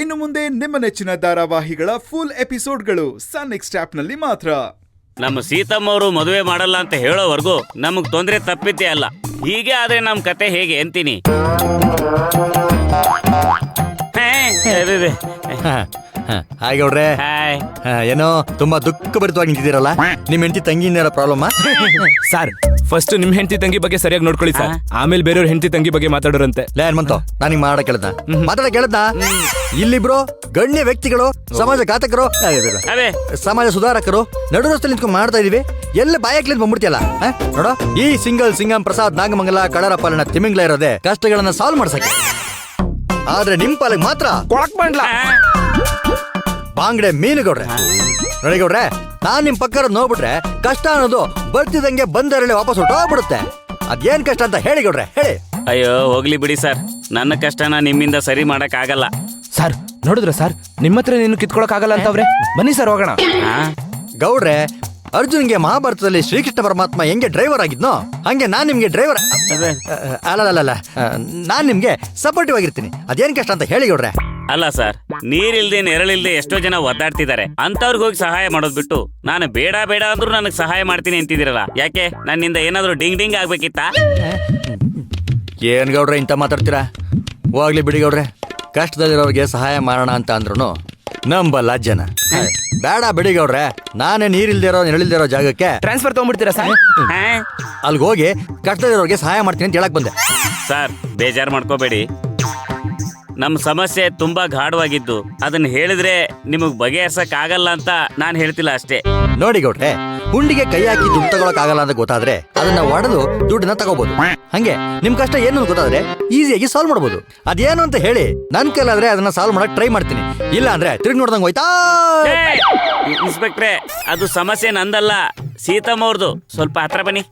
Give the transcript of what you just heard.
ಇನ್ನು ಮುಂದೆ ನಿಮ್ಮ ನೆಚ್ಚಿನ ಧಾರಾವಾಹಿಗಳ ಫುಲ್ ಎಪಿಸೋಡ್ಗಳು ಸನ್ ನೆಕ್ಸ್ಟ್ ಆಪ್ನಲ್ಲಿ ಮಾತ್ರ. ನಮ್ಮ ಸೀತಮ್ಮ ಅವರು ಮದುವೆ ಮಾಡಲ್ಲ ಅಂತ ಹೇಳೋವರೆಗೂ ನಮಗ್ ತೊಂದರೆ ತಪ್ಪಿದ್ದೇ ಅಲ್ಲ. ಹೀಗೆ ಆದ್ರೆ ನಮ್ ಕತೆ ಹೇಗೆ ಅಂತೀನಿ. ಹಾಯ್ ಗೌಡ್ರೆ. ಹಾಯ್. ಏನೋ ತುಂಬಾ ದುಃಖ ಭರಿತವಾಗಿ ನಿಂತಿದ್ದೀರಲ್ಲ. ನಿಮ್ ಹೆಂಡತಿ ತಂಗಿನ ಪ್ರಾಬ್ಲಮ್? ಸರ್ ಫಸ್ಟ್ ನಿಮ್ ಹೆಂಡತಿ ತಂಗಿ ಬಗ್ಗೆ ಸರಿಯಾಗಿ ನೋಡ್ಕೊಳ್ಳಿ ಸರ್, ಆಮೇಲೆ ಬೇರೆಯವ್ರ ಹೆಂಡತಿ ತಂಗಿ ಬಗ್ಗೆ ಮಾತಾಡೋರಂತೆ. ಲೇ ಹನುಮಂತು, ನಾನು ಮಾಡ ಕೇಳ್ದ ಇಲ್ಲಿಬ್ರು ಗಣ್ಯ ವ್ಯಕ್ತಿಗಳು, ಸಮಾಜ ಘಾತಕರು, ಸಮಾಜ ಸುಧಾರಕರು ನಡು ರಸ್ತೆಯಲ್ಲಿ ನಿಂತ್ಕೊಂಡು ಮಾಡ್ತಾ ಇದೀವಿ. ಎಲ್ಲ ಬಾಯಕ್ಲಿಂದ ಬಂದ್ಬಿಡ್ತಿಯಲ್ಲ. ನೋಡೋ, ಈ ಸಿಂಗಲ್ ಸಿಂಗಂ ಪ್ರಸಾದ್ ನಾಗಮಂಗಲ ಕಳರ ಪಾಲನ ತಿಮಿಂಗ್ಲ ಇರೋದೆ ಕಷ್ಟಗಳನ್ನ ಸಾಲ್ವ್ ಮಾಡ್ಸಕ್ಕೆ. ಆದ್ರೆ ನಿಮ್ ಪಾಲಿಗೆ ಮಾತ್ರ ಬಾಂಗ್ಡೆ ಮೀನುಗೌಡ್ರೆ. ನೋಡಿ ಗೌಡ್ರೆ, ನಾನ್ ನಿಮ್ ಪಕ್ಕ ನೋಡ್ಬಿಟ್ರೆ ಕಷ್ಟ ಅನ್ನೋದು ಬರ್ತಿದಂಗೆ ಬಂದರಳೆ ವಾಪಸ್ ಹೊಟ್ಟೋಗ್ಬಿಡುತ್ತೆ. ಅದೇನ್ ಕಷ್ಟ ಅಂತ ಹೇಳಿ ಗೌಡ್ರೆ, ಹೇಳಿ. ಅಯ್ಯೋ ಹೋಗ್ಲಿ ಬಿಡಿ ಸರ್, ನನ್ನ ಕಷ್ಟನ ನಿಮ್ಮಿಂದ ಸರಿ ಮಾಡಕ್ ಆಗಲ್ಲ. ಸರ್ ನೋಡಿದ್ರ ಸರ್, ನಿಮ್ಮ ಹತ್ರ ನೀನು ಕಿತ್ಕೊಳಕ್ ಆಗಲ್ಲ ಅಂತವ್ರೆ. ಬನ್ನಿ ಸರ್ ಹೋಗೋಣ. ಗೌಡ್ರೆ, ಅರ್ಜುನ್ಗೆ ಮಹಾಭಾರತದಲ್ಲಿ ಶ್ರೀಕೃಷ್ಣ ಪರಮಾತ್ಮ ಹೆಂಗೆ ಡ್ರೈವರ್ ಆಗಿದ್ನೋ ಹಂಗೆ ನಾನ್ ನಿಮ್ಗೆ ಡ್ರೈವರ್ ಅಲ್ಲ ನಾನ್ ನಿಮ್ಗೆ ಸಪೋರ್ಟಿವ್ ಆಗಿರ್ತೀನಿ. ಅದೇನ್ ಕಷ್ಟ ಅಂತ ಹೇಳಿ ಗೌಡ್ರೆ. ಅಲ್ಲ ಸರ್, ನೀರಿಲ್ದೆ ನೆರಳಿಲ್ದೆ ಎಷ್ಟೋ ಜನ ಒದ್ದಾಡ್ತಿದ್ದಾರೆ. ಅಂತವ್ರಿಗೆ ಹೋಗಿ ಸಹಾಯ ಮಾಡೋದ್ ಬಿಟ್ಟು ನಾನು ಬೇಡ ಬೇಡ ಅಂದ್ರೂ ನನಗ್ ಸಹಾಯ ಮಾಡ್ತೀನಿ ಅಂತಿದಿರಲ್ಲ. ಯಾಕೆ ನನ್ನಿಂದ ಏನಾದ್ರು ಡಿಂಗ್ ಡಿಂಗ್ ಆಗ್ಬೇಕಿತ್ತಾ? ಏನ್ ಗೌಡ್ರೆ ಇಂತ ಮಾತಾಡ್ತೀರಾ? ಹೋಗ್ಲಿ ಬಿಡಿ ಗೌಡ್ರೆ, ಕಷ್ಟದಲ್ಲಿರೋರಿಗೆ ಸಹಾಯ ಮಾಡೋಣ ಅಂತ ಅಂದ್ರೂ ನಂಬಲ್ಲ ಜನ. ಬೇಡ ಬಿಡಿ ಗೌಡ್ರೆ, ನಾನೇ ನೀರಿಲ್ದೇ ಇರೋ ನೆರಳಿಲ್ದೇ ಇರೋ ಜಾಗಕ್ಕೆ ಟ್ರಾನ್ಸ್ಫರ್ ತಗೊಂಡ್ಬಿಡ್ತೀರಾ ಸರ್? ಅಲ್ಲಿಗೆ ಹೋಗಿ ಕಷ್ಟದಲ್ಲಿರೋರಿಗೆ ಸಹಾಯ ಮಾಡ್ತೀನಿ ಅಂತ ಹೇಳಕ್ ಬಂದೆ. ಸರ್ ಬೇಜಾರ್ ಮಾಡ್ಕೋಬೇಡಿ, ನಮ್ ಸಮಸ್ಯೆ ತುಂಬಾ ಗಾಢವಾಗಿದ್ದು ಅದನ್ನ ಹೇಳಿದ್ರೆ ನಿಮಗ್ ಬಗೆಹರ್ಸಕ್ ಆಗಲ್ಲ ಅಂತ ನಾನ್ ಹೇಳ್ತಿಲ್ಲ ಅಷ್ಟೇ. ನೋಡಿ ಗೌಡ್ರೆ, ಹುಂಡಿಗೆ ಕೈ ಹಾಕಿ ದುಡ್ಡು ತಗೊಳಕ್ ಆಗಲ್ಲ ಅಂತ ಗೊತ್ತಾದ್ರೆ ಅದನ್ನ ಒಡೆದು ದುಡ್ಡನ್ನ ತಗೋಬಹುದು. ಹಂಗೆ ನಿಮ್ ಕಷ್ಟ ಏನು ಅಂತ ಗೊತ್ತಾದ್ರೆ ಈಸಿಯಾಗಿ ಸಾಲ್ವ್ ಮಾಡಬಹುದು. ಅದೇನು ಅಂತ ಹೇಳಿ ನನ್ ಕೈಲಾದ್ರೆ ಅದನ್ನ ಸಾಲ್ವ್ ಮಾಡಕ್ ಟ್ರೈ ಮಾಡ್ತೀನಿ. ಇಲ್ಲ ಅಂದ್ರೆ ತಿರುಗಿ ನೋಡ್ದಂಗ್ ಹೋಯ್ತಾ. ಇನ್ಸ್ಪೆಕ್ಟ್ರೆ, ಅದು ಸಮಸ್ಯೆ ನಂದಲ್ಲ, ಸೀತಮ್ಮ ಅವ್ರದ್ದು. ಸ್ವಲ್ಪ ಹತ್ರ ಬನ್ನಿ.